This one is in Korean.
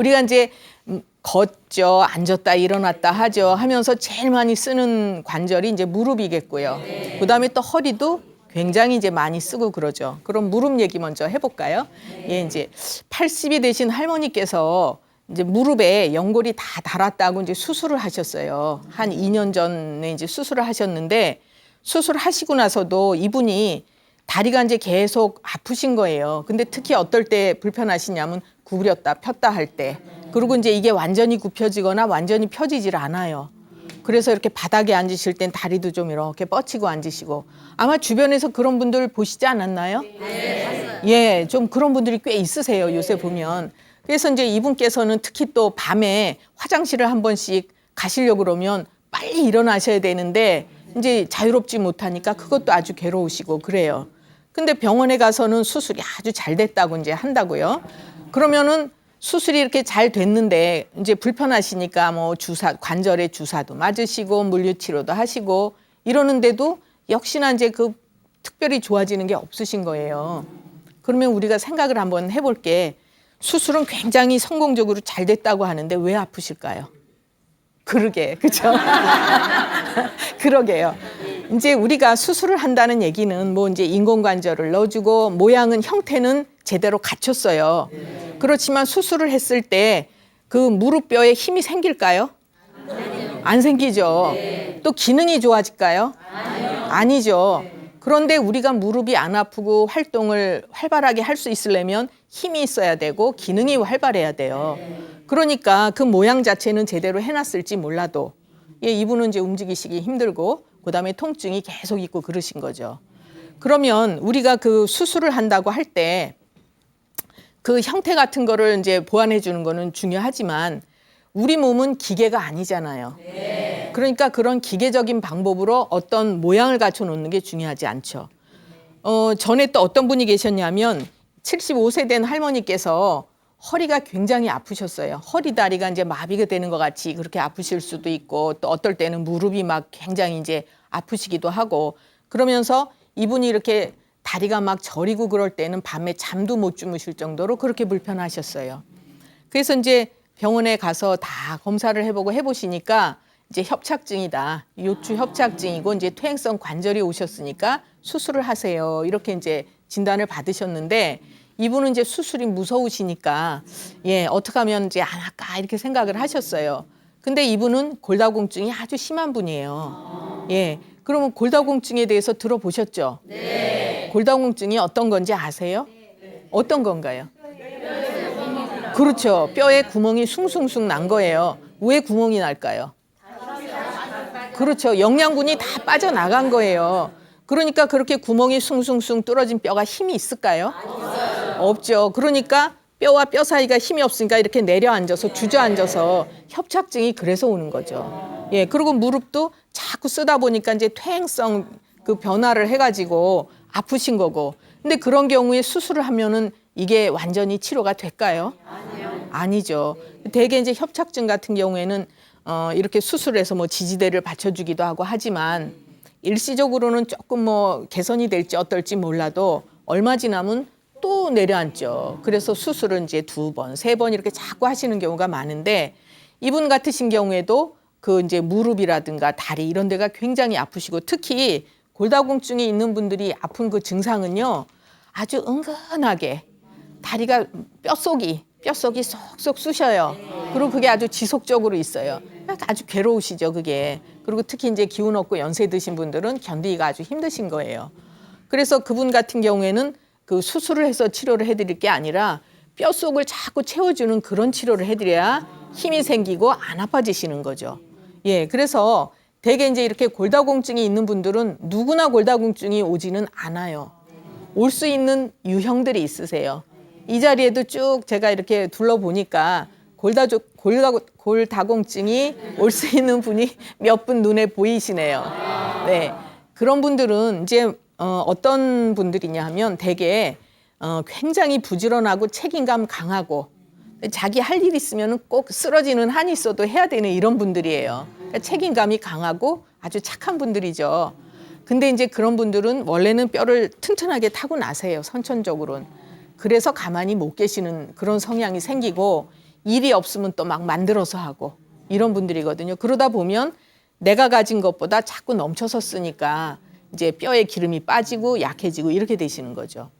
우리가 이제 걷죠, 앉았다 일어났다 하죠 하면서 제일 많이 쓰는 관절이 이제 무릎이겠고요. 그다음에 또 허리도 굉장히 이제 많이 쓰고 그러죠. 그럼 무릎 얘기 먼저 해볼까요? 예, 이제 80이 되신 할머니께서 이제 무릎에 연골이 다 닳았다고 이제 수술을 하셨어요. 한 2년 전에 이제 수술을 하셨는데 수술하시고 나서도 이분이 다리가 이제 계속 아프신 거예요. 근데 특히 어떨 때 불편하시냐면 구부렸다 폈다 할 때. 그리고 이제 이게 완전히 굽혀지거나 완전히 펴지질 않아요. 그래서 이렇게 바닥에 앉으실 땐 다리도 좀 이렇게 뻗치고 앉으시고 아마 주변에서 그런 분들 보시지 않았나요? 네. 예, 좀 그런 분들이 꽤 있으세요. 요새 보면. 그래서 이제 이분께서는 특히 또 밤에 화장실을 한 번씩 가시려고 그러면 빨리 일어나셔야 되는데 이제 자유롭지 못하니까 그것도 아주 괴로우시고 그래요. 근데 병원에 가서는 수술이 아주 잘 됐다고 이제 한다고요. 그러면은 수술이 이렇게 잘 됐는데 이제 불편하시니까 뭐 관절에 주사도 맞으시고 물리치료도 하시고 이러는데도 역시나 이제 그 특별히 좋아지는 게 없으신 거예요. 그러면 우리가 생각을 한번 해볼게. 수술은 굉장히 성공적으로 잘 됐다고 하는데 왜 아프실까요? 그러게, 그죠? 그러게요. 이제 우리가 수술을 한다는 얘기는 뭐 이제 인공관절을 넣어주고 모양은 형태는 제대로 갖췄어요. 그렇지만 수술을 했을 때 그 무릎뼈에 힘이 생길까요? 안 생기죠. 또 기능이 좋아질까요? 아니죠. 그런데 우리가 무릎이 안 아프고 활동을 활발하게 할 수 있으려면 힘이 있어야 되고 기능이 활발해야 돼요. 그러니까 그 모양 자체는 제대로 해놨을지 몰라도 예, 이분은 이제 움직이시기 힘들고 그다음에 통증이 계속 있고 그러신 거죠. 그러면 우리가 그 수술을 한다고 할 때 그 형태 같은 거를 이제 보완해 주는 거는 중요하지만 우리 몸은 기계가 아니잖아요. 그러니까 그런 기계적인 방법으로 어떤 모양을 갖춰 놓는 게 중요하지 않죠. 전에 또 어떤 분이 계셨냐면 75세 된 할머니께서 허리가 굉장히 아프셨어요. 허리 다리가 이제 마비가 되는 것 같이 그렇게 아프실 수도 있고 또 어떨 때는 무릎이 막 굉장히 이제 아프시기도 하고 그러면서 이분이 이렇게 다리가 막 저리고 그럴 때는 밤에 잠도 못 주무실 정도로 그렇게 불편하셨어요. 그래서 이제 병원에 가서 다 검사를 해보시니까 이제 협착증이다. 요추 협착증이고 이제 퇴행성 관절이 오셨으니까 수술을 하세요. 이렇게 이제 진단을 받으셨는데 이분은 이제 수술이 무서우시니까 예, 어떻게 하면 이제 안 할까 이렇게 생각을 하셨어요. 근데 이분은 골다공증이 아주 심한 분이에요. 예. 그러면 골다공증에 대해서 들어보셨죠? 네. 골다공증이 어떤 건지 아세요? 네. 어떤 건가요? 그렇죠. 뼈에 구멍이 숭숭숭 난 거예요. 왜 구멍이 날까요? 그렇죠. 영양분이 다 빠져나간 거예요. 그러니까 그렇게 구멍이 숭숭숭 뚫어진 뼈가 힘이 있을까요? 없죠. 그러니까 뼈와 뼈 사이가 힘이 없으니까 이렇게 내려앉아서 주저앉아서 협착증이 그래서 오는 거죠. 예, 그리고 무릎도 자꾸 쓰다 보니까 이제 퇴행성 그 변화를 해가지고 아프신 거고. 근데 그런 경우에 수술을 하면은 이게 완전히 치료가 될까요? 아니죠. 대개 이제 협착증 같은 경우에는 이렇게 수술해서 뭐 지지대를 받쳐주기도 하고 하지만 일시적으로는 조금 뭐 개선이 될지 어떨지 몰라도 얼마 지나면 또 내려앉죠. 그래서 수술은 이제 2번, 3번 이렇게 자꾸 하시는 경우가 많은데 이분 같으신 경우에도 그 이제 무릎이라든가 다리 이런 데가 굉장히 아프시고 특히 골다공증이 있는 분들이 아픈 그 증상은요 아주 은근하게 다리가 뼈속이 쏙쏙 쑤셔요. 그리고 그게 아주 지속적으로 있어요. 아주 괴로우시죠, 그게. 그리고 특히 이제 기운 없고 연세 드신 분들은 견디기가 아주 힘드신 거예요. 그래서 그분 같은 경우에는 그 수술을 해서 치료를 해드릴 게 아니라 뼈속을 자꾸 채워주는 그런 치료를 해드려야 힘이 생기고 안 아파지시는 거죠. 예, 그래서 대개 이제 이렇게 골다공증이 있는 분들은 누구나 골다공증이 오지는 않아요. 올 수 있는 유형들이 있으세요. 이 자리에도 쭉 제가 이렇게 둘러보니까 골다공증이 올 수 있는 분이 몇 분 눈에 보이시네요. 네, 그런 분들은 이제 어떤 분들이냐 하면 대개 굉장히 부지런하고 책임감 강하고 자기 할 일 있으면 꼭 쓰러지는 한이 있어도 해야 되는 이런 분들이에요. 그러니까 책임감이 강하고 아주 착한 분들이죠. 근데 이제 그런 분들은 원래는 뼈를 튼튼하게 타고나세요. 선천적으로는. 그래서 가만히 못 계시는 그런 성향이 생기고 일이 없으면 또 막 만들어서 하고 이런 분들이거든요. 그러다 보면 내가 가진 것보다 자꾸 넘쳐서 쓰니까 이제 뼈에 기름이 빠지고 약해지고 이렇게 되시는 거죠.